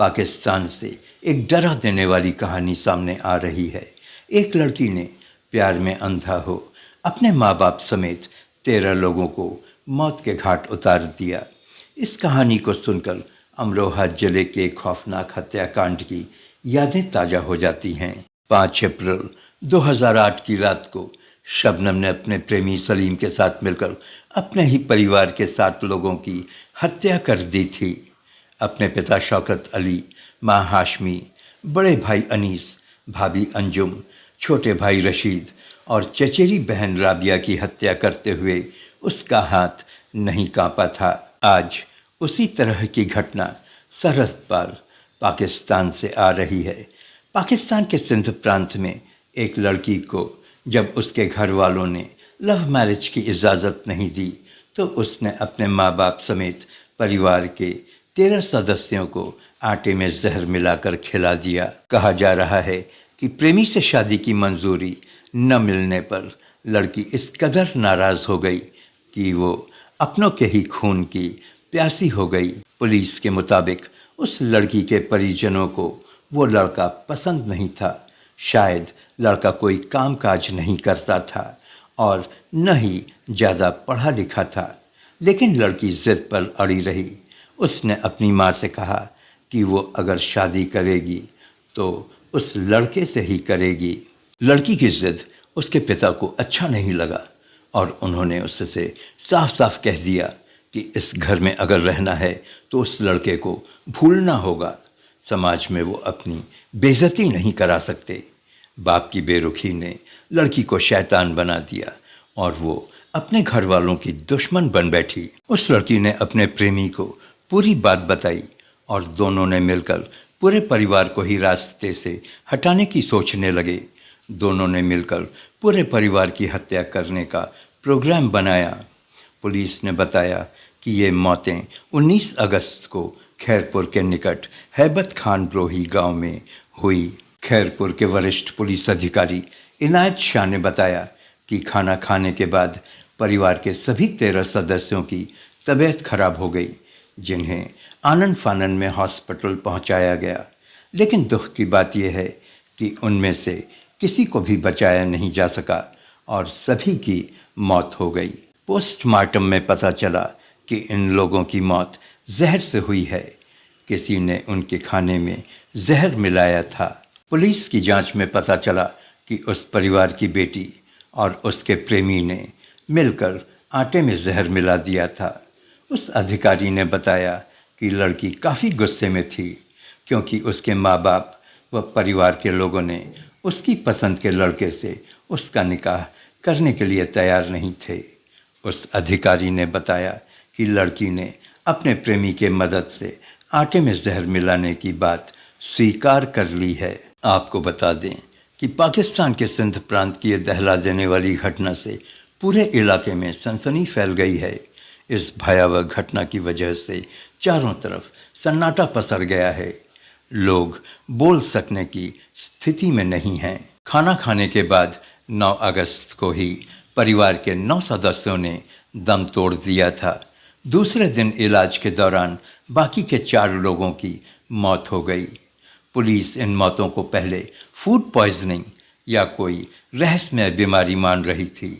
पाकिस्तान से एक डरा देने वाली कहानी सामने आ रही है। एक लड़की ने प्यार में अंधा हो अपने माँ बाप समेत 13 लोगों को मौत के घाट उतार दिया। इस कहानी को सुनकर अमरोहा जिले के खौफनाक हत्याकांड की यादें ताज़ा हो जाती हैं। 5 अप्रैल 2008 की रात को शबनम ने अपने प्रेमी सलीम के साथ मिलकर अपने ही परिवार के 7 लोगों की हत्या कर दी थी। अपने पिता शौकत अली, माँ हाशमी, बड़े भाई अनीस, भाभी अंजुम, छोटे भाई रशीद और चचेरी बहन राबिया की हत्या करते हुए उसका हाथ नहीं कांपा था। आज उसी तरह की घटना सरहद पार पाकिस्तान से आ रही है। पाकिस्तान के सिंध प्रांत में एक लड़की को जब उसके घर वालों ने लव मैरिज की इजाज़त नहीं दी तो उसने अपने माँ बाप समेत परिवार के 13 सदस्यों को आटे में जहर मिलाकर खिला दिया। कहा जा रहा है कि प्रेमी से शादी की मंजूरी न मिलने पर लड़की इस कदर नाराज हो गई कि वो अपनों के ही खून की प्यासी हो गई। पुलिस के मुताबिक उस लड़की के परिजनों को वो लड़का पसंद नहीं था। शायद लड़का कोई कामकाज नहीं करता था और न ही ज़्यादा पढ़ा लिखा था, लेकिन लड़की जिद पर अड़ी रही। उसने अपनी माँ से कहा कि वो अगर शादी करेगी तो उस लड़के से ही करेगी। लड़की की जिद उसके पिता को अच्छा नहीं लगा और उन्होंने उससे साफ साफ कह दिया कि इस घर में अगर रहना है तो उस लड़के को भूलना होगा। समाज में वो अपनी बेइज्जती नहीं करा सकते। बाप की बेरुखी ने लड़की को शैतान बना दिया और वो अपने घर वालों की दुश्मन बन बैठी। उस लड़की ने अपने प्रेमी को पूरी बात बताई और दोनों ने मिलकर पूरे परिवार को ही रास्ते से हटाने की सोचने लगे। दोनों ने मिलकर पूरे परिवार की हत्या करने का प्रोग्राम बनाया। पुलिस ने बताया कि ये मौतें 19 अगस्त को खैरपुर के निकट हैबत खान ब्रोही गांव में हुई। खैरपुर के वरिष्ठ पुलिस अधिकारी इनायत शाह ने बताया कि खाना खाने के बाद परिवार के सभी 13 सदस्यों की तबीयत खराब हो गई, जिन्हें आनन फानन में हॉस्पिटल पहुंचाया गया। लेकिन दुख की बात यह है कि उनमें से किसी को भी बचाया नहीं जा सका और सभी की मौत हो गई। पोस्टमार्टम में पता चला कि इन लोगों की मौत जहर से हुई है। किसी ने उनके खाने में जहर मिलाया था। पुलिस की जांच में पता चला कि उस परिवार की बेटी और उसके प्रेमी ने मिलकर आटे में जहर मिला दिया था। उस अधिकारी ने बताया कि लड़की काफ़ी गुस्से में थी क्योंकि उसके माँ बाप व परिवार के लोगों ने उसकी पसंद के लड़के से उसका निकाह करने के लिए तैयार नहीं थे। उस अधिकारी ने बताया कि लड़की ने अपने प्रेमी के मदद से आटे में जहर मिलाने की बात स्वीकार कर ली है। आपको बता दें कि पाकिस्तान के सिंध प्रांत की दहला देने वाली घटना से पूरे इलाके में सनसनी फैल गई है। इस भयावह घटना की वजह से चारों तरफ सन्नाटा पसर गया है। लोग बोल सकने की स्थिति में नहीं हैं। खाना खाने के बाद 9 अगस्त को ही परिवार के 9 सदस्यों ने दम तोड़ दिया था। दूसरे दिन इलाज के दौरान बाकी के 4 लोगों की मौत हो गई। पुलिस इन मौतों को पहले फूड पॉइजनिंग या कोई रहस्यमय बीमारी मान रही थी,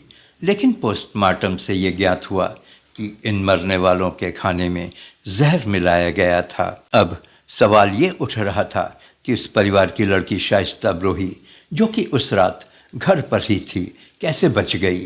लेकिन पोस्टमार्टम से ये ज्ञात हुआ कि इन मरने वालों के खाने में जहर मिलाया गया था। अब सवाल ये उठ रहा था कि उस परिवार की लड़की शाइस्ता ब्रोही, जो कि उस रात घर पर ही थी, कैसे बच गई।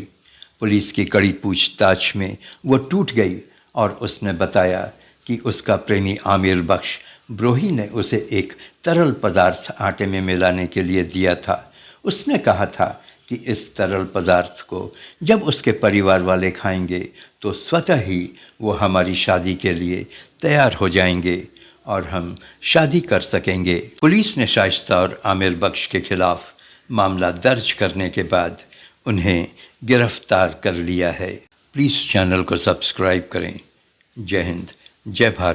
पुलिस की कड़ी पूछताछ में वो टूट गई और उसने बताया कि उसका प्रेमी आमिर बख्श ब्रोही ने उसे एक तरल पदार्थ आटे में मिलाने के लिए दिया था। उसने कहा था कि इस तरल पदार्थ को जब उसके परिवार वाले खाएंगे तो स्वतः ही वो हमारी शादी के लिए तैयार हो जाएंगे और हम शादी कर सकेंगे। पुलिस ने शाइस्ता और आमिर बख्श के खिलाफ मामला दर्ज करने के बाद उन्हें गिरफ्तार कर लिया है। प्लीज़ चैनल को सब्सक्राइब करें। जय हिंद, जय भारत।